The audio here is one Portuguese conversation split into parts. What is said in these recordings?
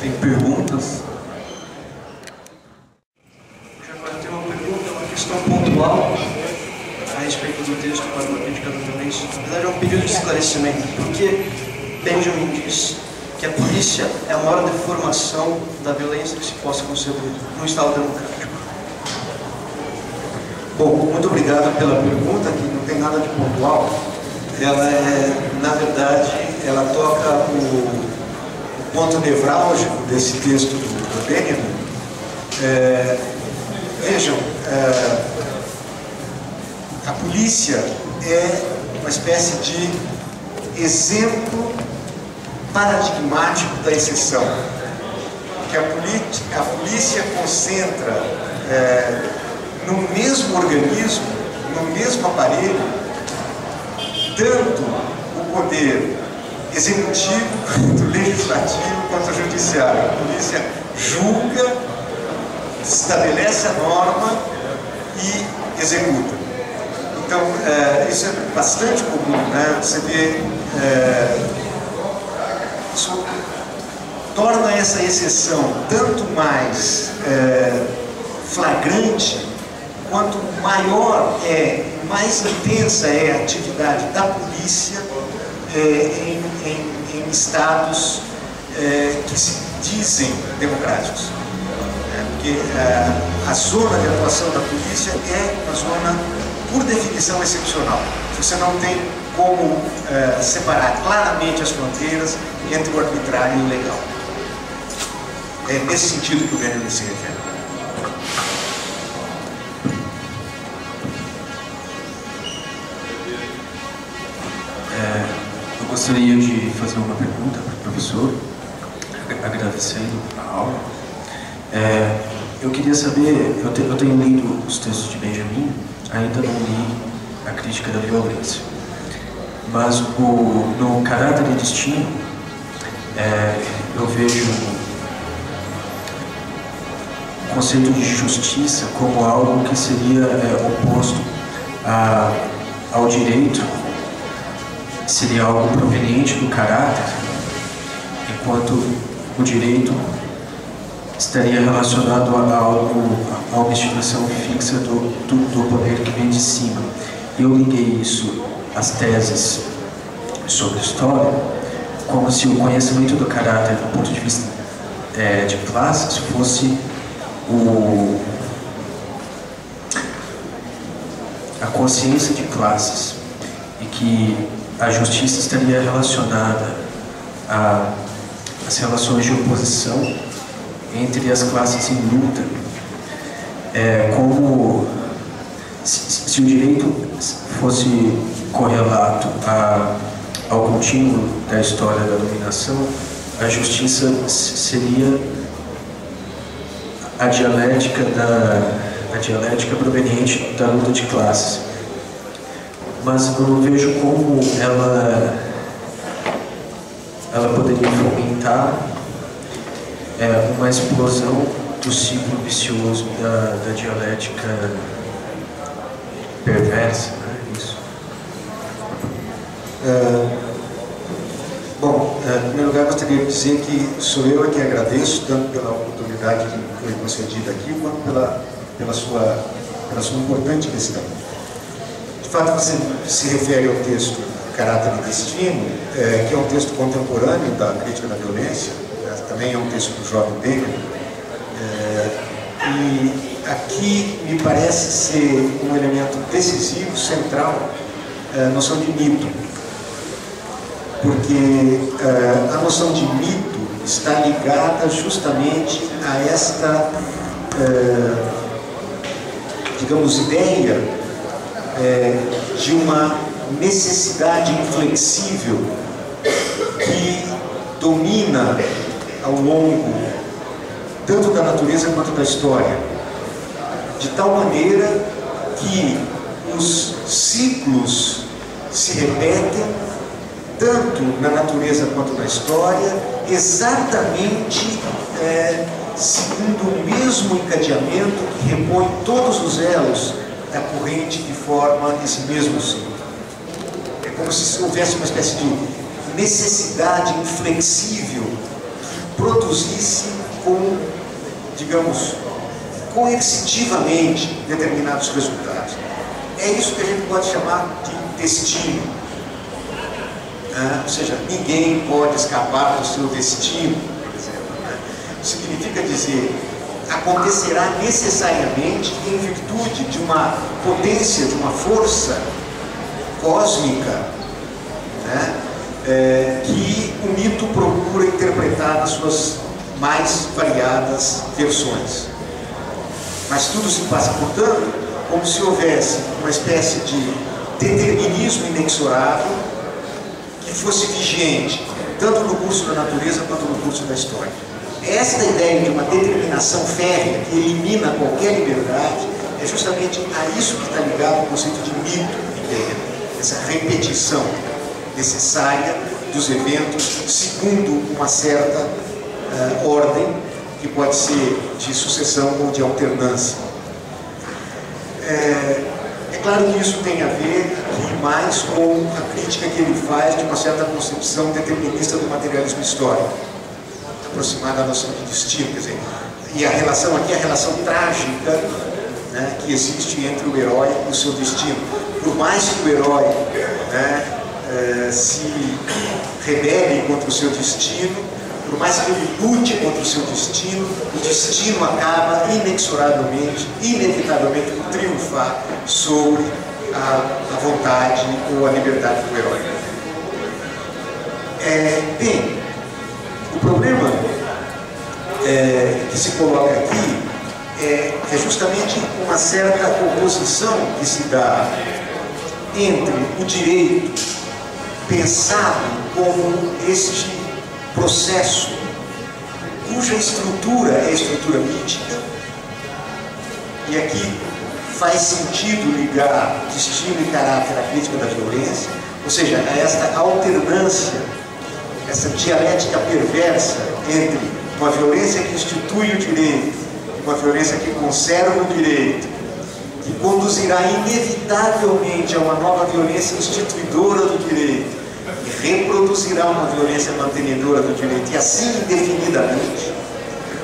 Tem perguntas? Agora eu tenho uma pergunta, uma questão pontual a respeito do texto para uma crítica da violência. Na verdade, é um pedido de esclarecimento. Porque Benjamin diz que a polícia é a maior deformação da violência que se possa conceber num Estado democrático. Bom, muito obrigado pela pergunta, que não tem nada de pontual. Ela na verdade, ela toca o ponto nevrálgico desse texto do Benjamin. Vejam, a polícia é uma espécie de exemplo paradigmático da exceção. Que a polícia concentra no mesmo organismo, no mesmo aparelho, tanto o poder executivo, do legislativo, quanto o judiciário. A polícia julga, estabelece a norma e executa. Então, isso é bastante comum, né? Você vê, isso torna essa exceção tanto mais flagrante, quanto maior mais intensa é a atividade da polícia em estados que se dizem democráticos. Porque a zona de atuação da polícia é uma zona, por definição, excepcional. Você não tem como separar claramente as fronteiras entre o arbitrário e o legal. É nesse sentido que o Benjamin se refere. Eu gostaria de fazer uma pergunta para o professor, agradecendo a aula. Eu queria saber, eu tenho lido os textos de Benjamin, ainda não li a crítica da violência, mas no Caráter e Destino, eu vejo o conceito de justiça como algo que seria oposto ao direito, seria algo proveniente do caráter, enquanto o direito estaria relacionado a uma instituição fixa do poder que vem de cima. Eu liguei isso às teses sobre história, como se o conhecimento do caráter do ponto de vista de classes fosse a consciência de classes, e que a justiça estaria relacionada às relações de oposição entre as classes em luta, como se o direito fosse correlato ao contínuo da história da dominação, a justiça seria a dialética proveniente da luta de classes. Mas eu não vejo como ela poderia fomentar uma explosão do ciclo vicioso da dialética perversa, né? Isso. Bom, em primeiro lugar, gostaria de dizer que sou eu que agradeço, tanto pela oportunidade que foi concedida aqui, quanto pela sua importante questão. De fato, você se refere ao texto Caráter e Destino, que é um texto contemporâneo da crítica da violência, também é um texto do jovem Benjamin, e aqui me parece ser um elemento decisivo, central, a noção de mito, porque a noção de mito está ligada justamente a esta, digamos, ideia de uma necessidade inflexível que domina ao longo tanto da natureza quanto da história, de tal maneira que os ciclos se repetem tanto na natureza quanto na história, exatamente segundo o mesmo encadeamento que repõe todos os elos da corrente que forma esse mesmo ciclo. É como se houvesse uma espécie de necessidade inflexível produzisse com, digamos, coercitivamente determinados resultados. É isso que a gente pode chamar de destino. Ou seja, ninguém pode escapar do seu destino, por exemplo. Significa dizer, acontecerá necessariamente em virtude de uma potência, de uma força cósmica, que o mito procura interpretar nas suas mais variadas versões. Mas tudo se passa, portanto, como se houvesse uma espécie de determinismo inexorável que fosse vigente, tanto no curso da natureza quanto no curso da história. Esta ideia de uma determinação férrea que elimina qualquer liberdade é justamente a isso que está ligado o conceito de mito, ideia, essa repetição necessária dos eventos segundo uma certa ordem, que pode ser de sucessão ou de alternância. É claro que isso tem a ver mais com a crítica que ele faz de uma certa concepção determinista do materialismo histórico, aproximada da noção de destino, quer dizer, e a relação aqui é a relação trágica, que existe entre o herói e o seu destino. Por mais que o herói se rebele contra o seu destino, por mais que ele lute contra o seu destino, o destino acaba inexoravelmente, inevitavelmente, por triunfar sobre a vontade ou a liberdade do herói. Bem, o problema que se coloca aqui é justamente uma certa oposição que se dá entre o direito pensado como este processo cuja estrutura é a estrutura mítica, e aqui faz sentido ligar destino e caráter à crítica da violência, ou seja, a esta alternância, essa dialética perversa entre uma violência que institui o direito e uma violência que conserva o direito, que conduzirá inevitavelmente a uma nova violência instituidora do direito, e reproduzirá uma violência mantenedora do direito, e assim indefinidamente,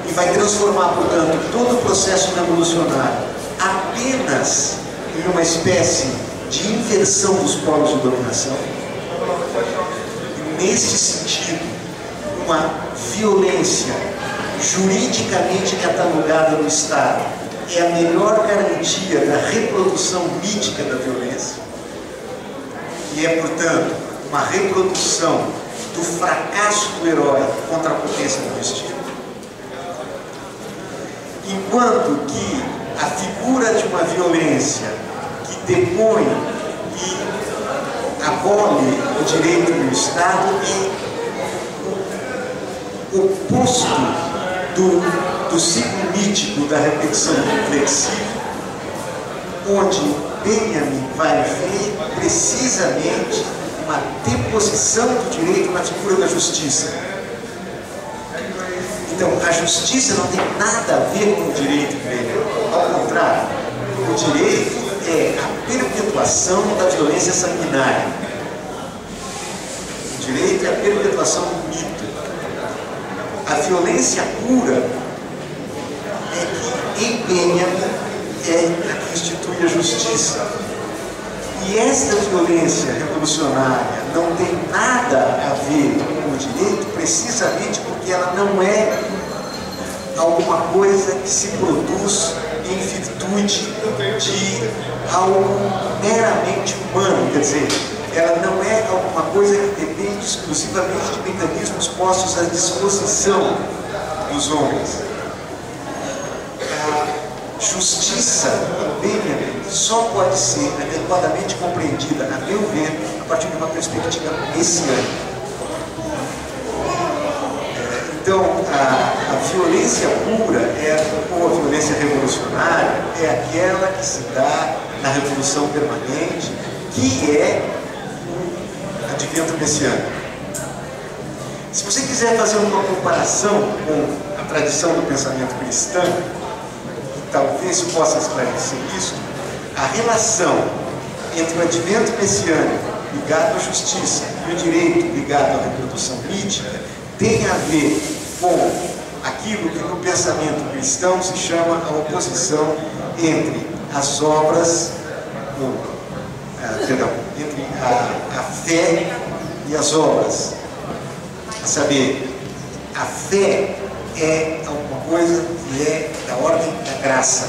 e vai transformar, portanto, todo o processo revolucionário apenas em uma espécie de inversão dos polos de dominação. Neste sentido, uma violência juridicamente catalogada no Estado é a melhor garantia da reprodução mítica da violência, e é, portanto, uma reprodução do fracasso do herói contra a potência do destino. Enquanto que a figura de uma violência que depõe e abole o direito do Estado é o oposto do ciclo mítico da repetição reflexiva, onde Benjamin vai ver precisamente uma deposição do direito na figura da justiça. Então, a justiça não tem nada a ver com o direito dele. Ao contrário, o direito é a perpetuação da violência sanguinária. O direito é a perpetuação do mito. A violência pura é que empenha, é a que institui a justiça. E esta violência revolucionária não tem nada a ver com o direito, precisamente porque ela não é alguma coisa que se produz em virtude de algo meramente humano, quer dizer, ela não é alguma coisa que depende exclusivamente de mecanismos postos à disposição dos homens. A justiça, Benjamin, só pode ser adequadamente compreendida, a meu ver, a partir de uma perspectiva messiânica. Então, a violência pura, ou a violência revolucionária, é aquela que se dá na revolução permanente, que é o advento messiânico. Se você quiser fazer uma comparação com a tradição do pensamento cristão, talvez possa esclarecer isso, a relação entre o advento messiânico ligado à justiça e o direito ligado à reprodução mítica tem a ver com aquilo que no pensamento cristão se chama a oposição entre as obras, entre a fé e as obras. A saber, a fé é alguma coisa que é da ordem da graça.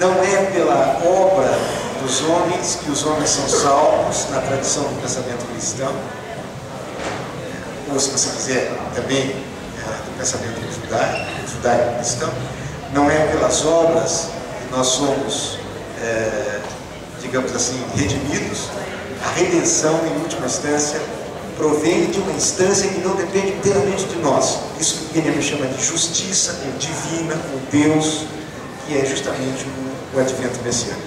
Não é pela obra dos homens que os homens são salvos, na tradição do pensamento cristão, ou se você quiser também do pensamento judaico-cristão. Não é pelas obras que nós somos, digamos assim, redimidos. A redenção, em última instância, provém de uma instância que não depende inteiramente de nós. Isso que ele chama de justiça, ou divina, ou Deus, que é justamente o advento messiânico.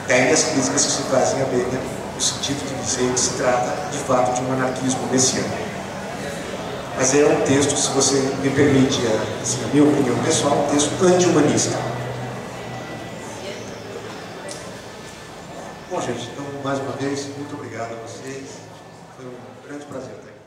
Daí as críticas que se fazem a Bíblia, no sentido de dizer que se trata, de fato, de um anarquismo messiânico. Mas é um texto, se você me permite, assim, a minha opinião pessoal, um texto anti-humanista. Bom, gente, então, mais uma vez, muito obrigado a vocês. Foi um grande prazer estar aqui.